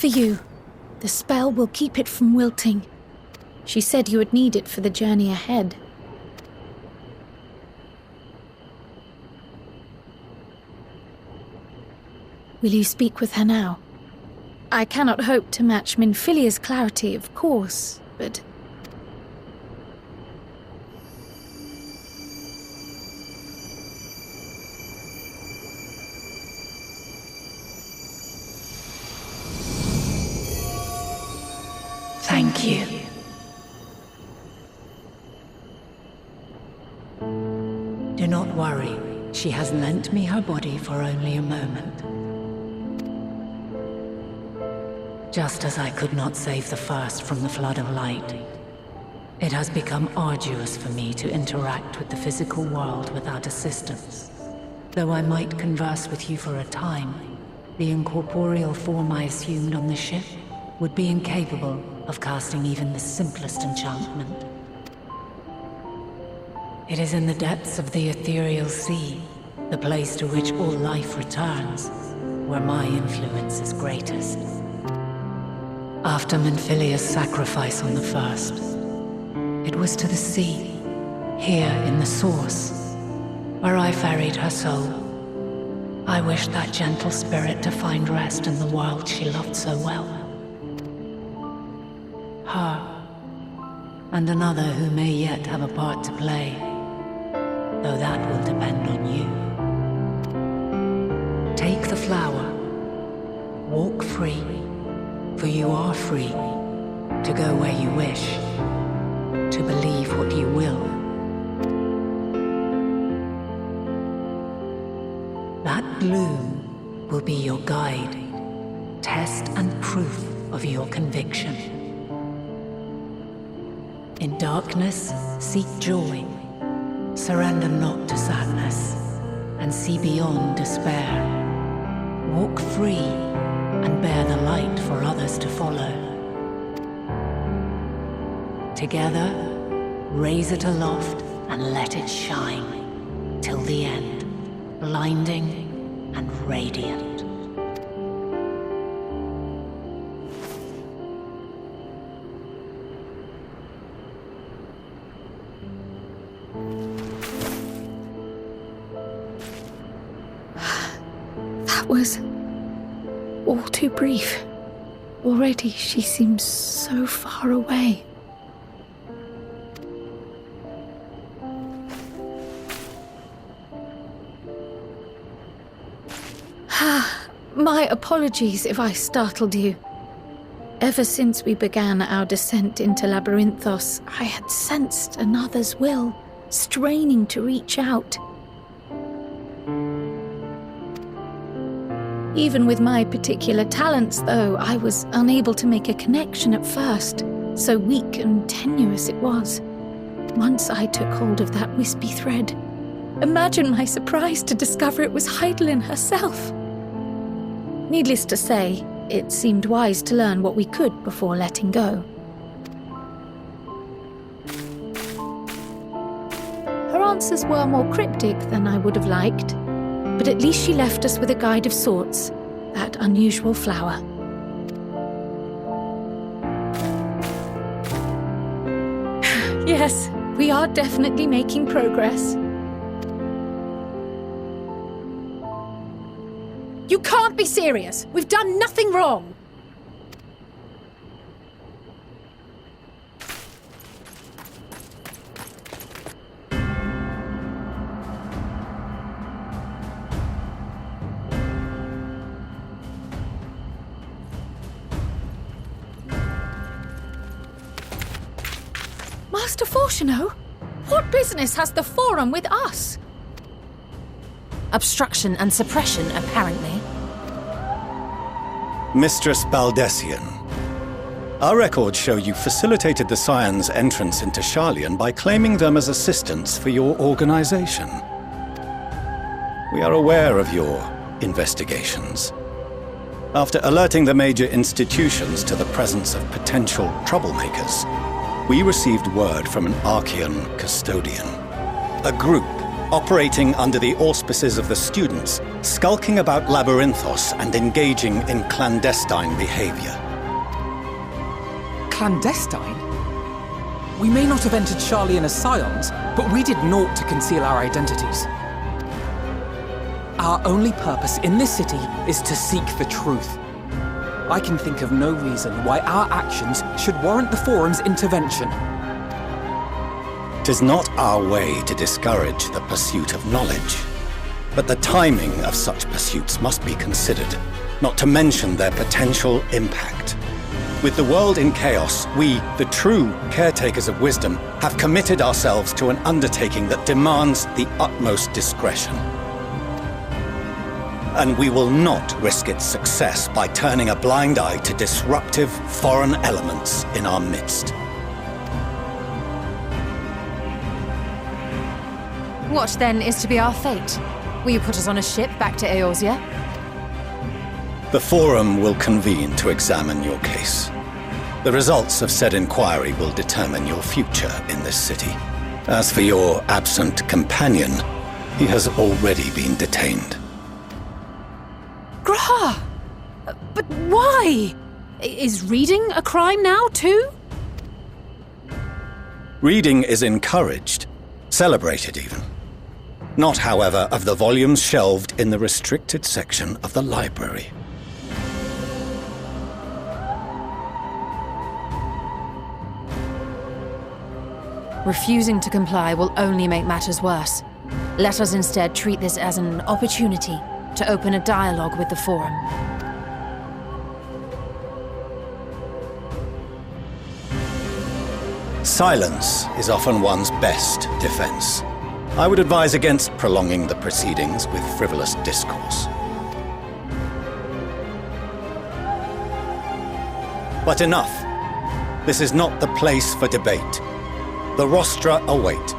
for you. The spell will keep it from wilting. She said you would need it for the journey ahead. Will you speak with her now? I cannot hope to match Minfilia's clarity, of course, but... Thank you. Do not worry. She has lent me her body for only a moment. Just as I could not save the first from the flood of light, it has become arduous for me to interact with the physical world without assistance. Though I might converse with you for a time, the incorporeal form I assumed on the ship would be incapable of casting even the simplest enchantment. It is in the depths of the ethereal sea, the place to which all life returns, where my influence is greatest. After Minfilia's sacrifice on the first, it was to the sea, here in the source, where I ferried her soul. I wished that gentle spirit to find rest in the world she loved so well. Her, and another who may yet have a part to play, though that will depend on you. Take the flower, walk free, for you are free to go where you wish, to believe what you will. That bloom will be your guide, test and proof of your conviction. In darkness, seek joy. Surrender not to sadness, and see beyond despair. Walk free, and bear the light for others to follow. Together, raise it aloft and let it shine, till the end, blinding and radiant. That was all too brief. Already she seems so far away. My apologies if I startled you. Ever since we began our descent into Labyrinthos, I had sensed another's will, straining to reach out. Even with my particular talents, though, I was unable to make a connection at first, so weak and tenuous it was. Once I took hold of that wispy thread. Imagine my surprise to discover it was Heidelin herself. Needless to say, it seemed wise to learn what we could before letting go. Her answers were more cryptic than I would have liked, but at least she left us with a guide of sorts, that unusual flower. Yes, we are definitely making progress. You can't be serious! We've done nothing wrong! Master Fortuno? What business has the Forum with us? Obstruction and suppression, apparently. Mistress Baldessian, our records show you facilitated the Scions' entrance into Sharlayan by claiming them as assistants for your organization. We are aware of your investigations. After alerting the major institutions to the presence of potential troublemakers, we received word from an Archean custodian, a group operating under the auspices of the students skulking about Labyrinthos and engaging in clandestine behavior. Clandestine? We may not have entered Sharlayan as scions, but we did naught to conceal our identities. Our only purpose in this city is to seek the truth. I can think of no reason why our actions should warrant the Forum's intervention. 'Tis not our way to discourage the pursuit of knowledge, but the timing of such pursuits must be considered, not to mention their potential impact. With the world in chaos, we, the true caretakers of wisdom, have committed ourselves to an undertaking that demands the utmost discretion. And we will not risk its success by turning a blind eye to disruptive foreign elements in our midst. What, then, is to be our fate? Will you put us on a ship back to Eorzea? The Forum will convene to examine your case. The results of said inquiry will determine your future in this city. As for your absent companion, he has already been detained. Grah! But why? Is reading a crime now, too? Reading is encouraged, celebrated even. Not, however, of the volumes shelved in the restricted section of the library. Refusing to comply will only make matters worse. Let us instead treat this as an opportunity to open a dialogue with the Forum. Silence is often one's best defense. I would advise against prolonging the proceedings with frivolous discourse. But enough. This is not the place for debate. The rostra await.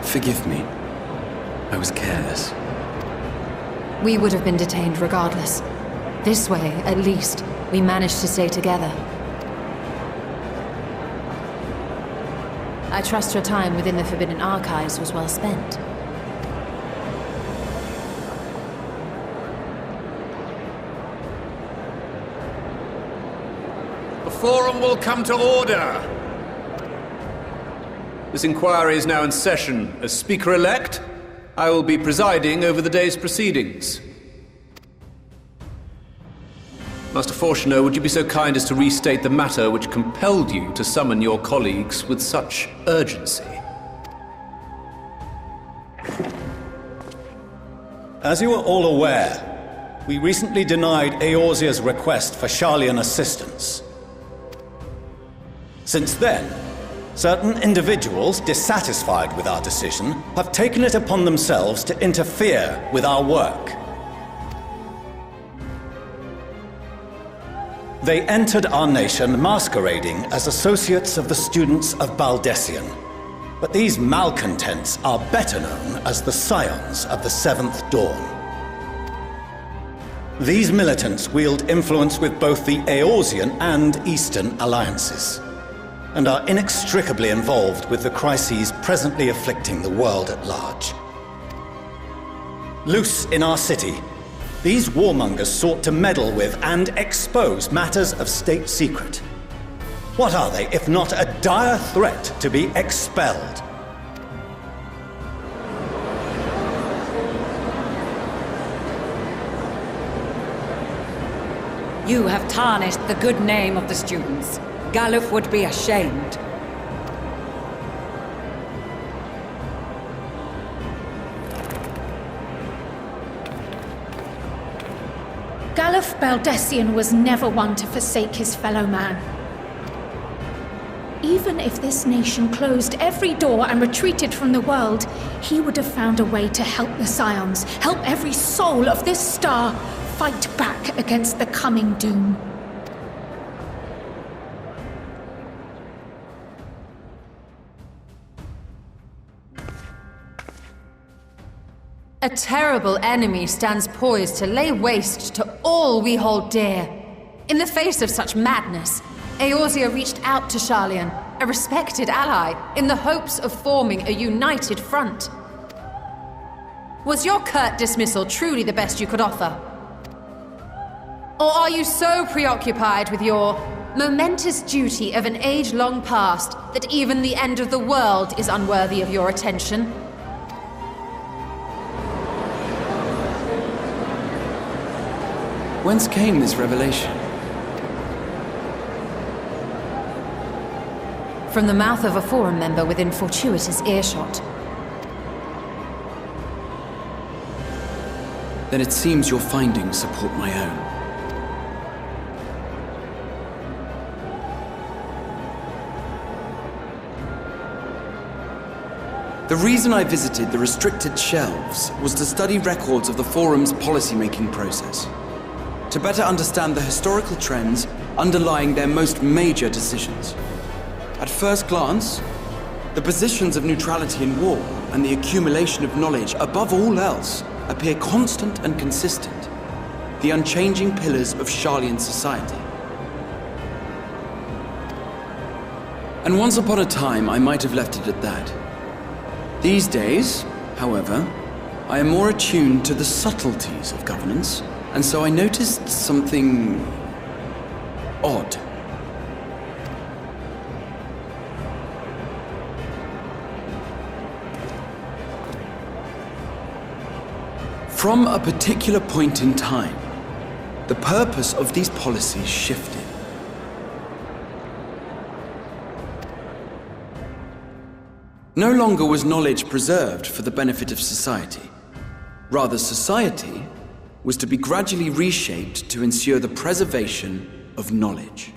Forgive me. I was careless. We would have been detained regardless. This way, at least, we managed to stay together. I trust your time within the Forbidden Archives was well spent. The Forum will come to order! This inquiry is now in session. As Speaker-elect, I will be presiding over the day's proceedings. Master Fortuner, would you be so kind as to restate the matter which compelled you to summon your colleagues with such urgency? As you are all aware, we recently denied Eorzea's request for Sharlayan assistance. Since then, certain individuals, dissatisfied with our decision, have taken it upon themselves to interfere with our work. They entered our nation masquerading as associates of the students of Baldessian. But these malcontents are better known as the Scions of the Seventh Dawn. These militants wield influence with both the Eorzean and Eastern alliances, and are inextricably involved with the crises presently afflicting the world at large. Loose in our city, these warmongers sought to meddle with and expose matters of state secret. What are they, if not a dire threat to be expelled? You have tarnished the good name of the students. Galuf would be ashamed. Galuf Baldessian was never one to forsake his fellow man. Even if this nation closed every door and retreated from the world, he would have found a way to help the Scions, help every soul of this star fight back against the coming doom. A terrible enemy stands poised to lay waste to all we hold dear. In the face of such madness, Eorzea reached out to Sharlayan, a respected ally, in the hopes of forming a united front. Was your curt dismissal truly the best you could offer? Or are you so preoccupied with your momentous duty of an age long past that even the end of the world is unworthy of your attention? Whence came this revelation? From the mouth of a Forum member within fortuitous earshot. Then it seems your findings support my own. The reason I visited the restricted shelves was to study records of the Forum's policymaking process, to better understand the historical trends underlying their most major decisions. At first glance, the positions of neutrality in war and the accumulation of knowledge above all else appear constant and consistent, the unchanging pillars of Sharlayan society. And once upon a time, I might have left it at that. These days, however, I am more attuned to the subtleties of governance, and so I noticed something odd. From a particular point in time, the purpose of these policies shifted. No longer was knowledge preserved for the benefit of society. Rather, society was to be gradually reshaped to ensure the preservation of knowledge.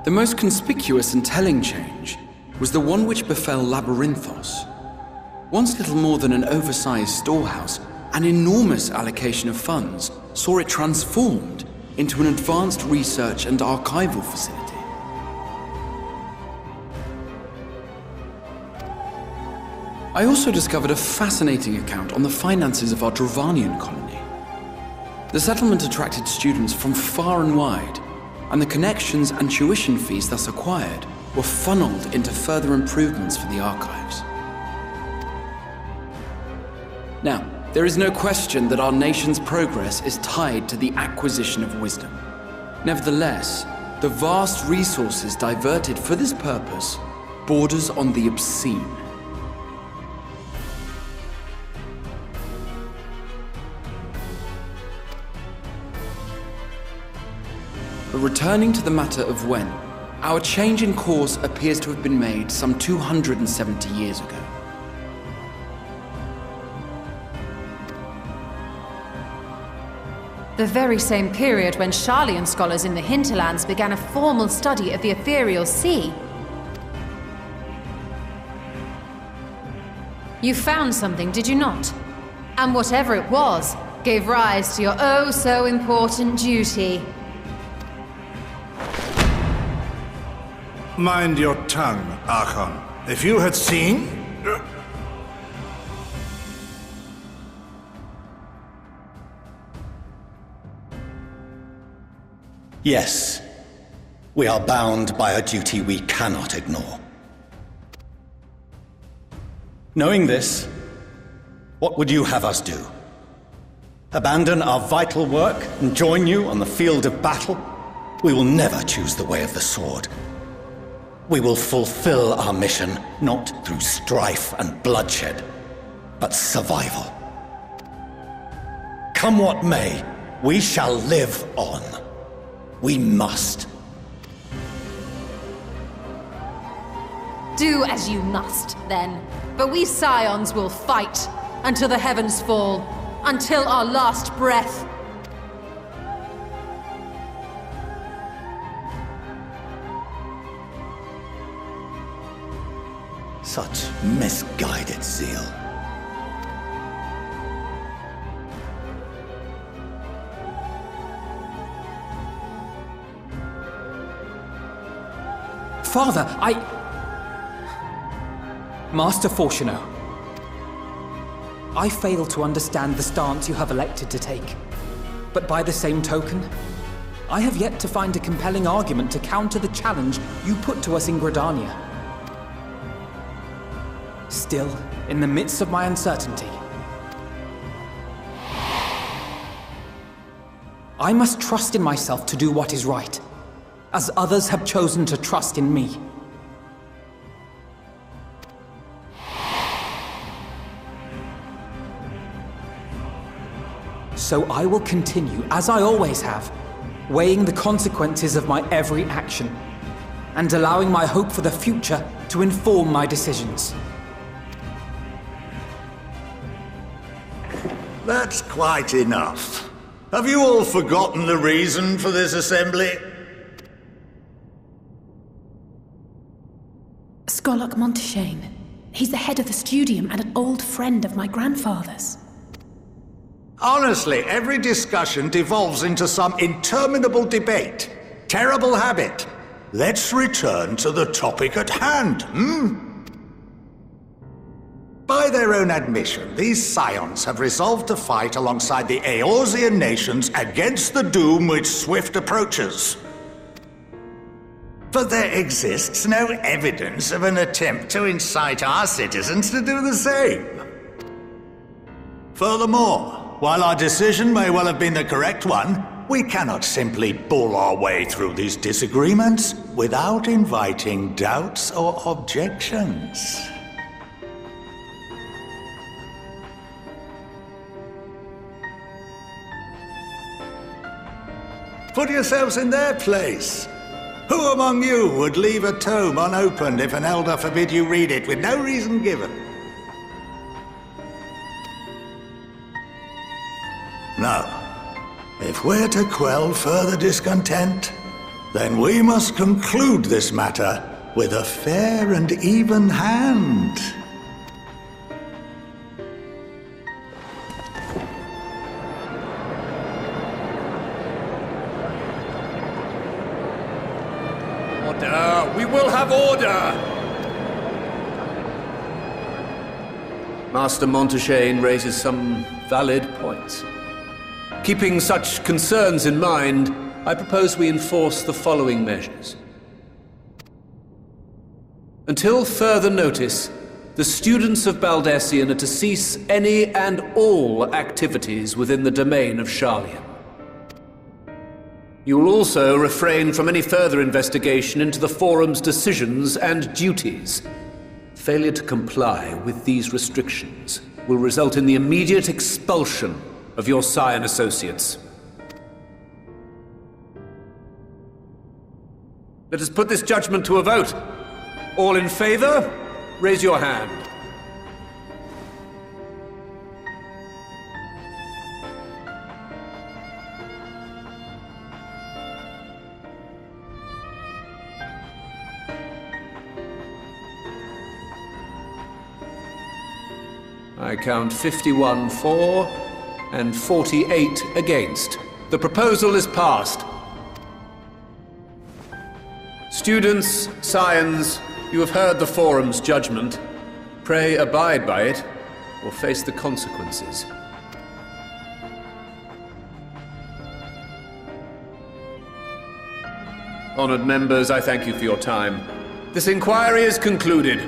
The most conspicuous and telling change was the one which befell Labyrinthos. Once little more than an oversized storehouse, an enormous allocation of funds saw it transformed into an advanced research and archival facility. I also discovered a fascinating account on the finances of our Dravanian colony. The settlement attracted students from far and wide, and the connections and tuition fees thus acquired were funneled into further improvements for the archives. Now, there is no question that our nation's progress is tied to the acquisition of wisdom. Nevertheless, the vast resources diverted for this purpose borders on the obscene. But returning to the matter of when, our change in course appears to have been made some 270 years ago. The very same period when Sharlayan scholars in the hinterlands began a formal study of the ethereal sea. You found something, did you not? And whatever it was, gave rise to your oh-so-important duty. Mind your tongue, Archon. If you had seen... Yes, we are bound by a duty we cannot ignore. Knowing this, what would you have us do? Abandon our vital work and join you on the field of battle? We will never choose the way of the sword. We will fulfill our mission, not through strife and bloodshed, but survival. Come what may, we shall live on. We must. Do as you must, then. But we Scions will fight until the heavens fall, until our last breath. Such misguided zeal. Father, Master Fortuno, I fail to understand the stance you have elected to take. But by the same token, I have yet to find a compelling argument to counter the challenge you put to us in Gridania. Still, in the midst of my uncertainty, I must trust in myself to do what is right, as others have chosen to trust in me. So I will continue, as I always have, weighing the consequences of my every action, and allowing my hope for the future to inform my decisions. That's quite enough. Have you all forgotten the reason for this assembly? Skolok Monteshane. He's the head of the Studium and an old friend of my grandfather's. Honestly, every discussion devolves into some interminable debate. Terrible habit. Let's return to the topic at hand, By their own admission, these Scions have resolved to fight alongside the Eorzean nations against the doom which swift approaches. But there exists no evidence of an attempt to incite our citizens to do the same. Furthermore, while our decision may well have been the correct one, we cannot simply bull our way through these disagreements without inviting doubts or objections. Put yourselves in their place. Who among you would leave a tome unopened if an elder forbid you read it with no reason given? Now, if we're to quell further discontent, then we must conclude this matter with a fair and even hand. Order! We will have order! Master Monteshane raises some valid points. Keeping such concerns in mind, I propose we enforce the following measures. Until further notice, the students of Baldesion are to cease any and all activities within the domain of Sharlayan. You will also refrain from any further investigation into the Forum's decisions and duties. Failure to comply with these restrictions will result in the immediate expulsion of your Scion associates. Let us put this judgment to a vote. All in favor, raise your hand. I count 51 for and 48 against. The proposal is passed. Students, Scions, you have heard the Forum's judgment. Pray abide by it, or face the consequences. Honored members, I thank you for your time. This inquiry is concluded.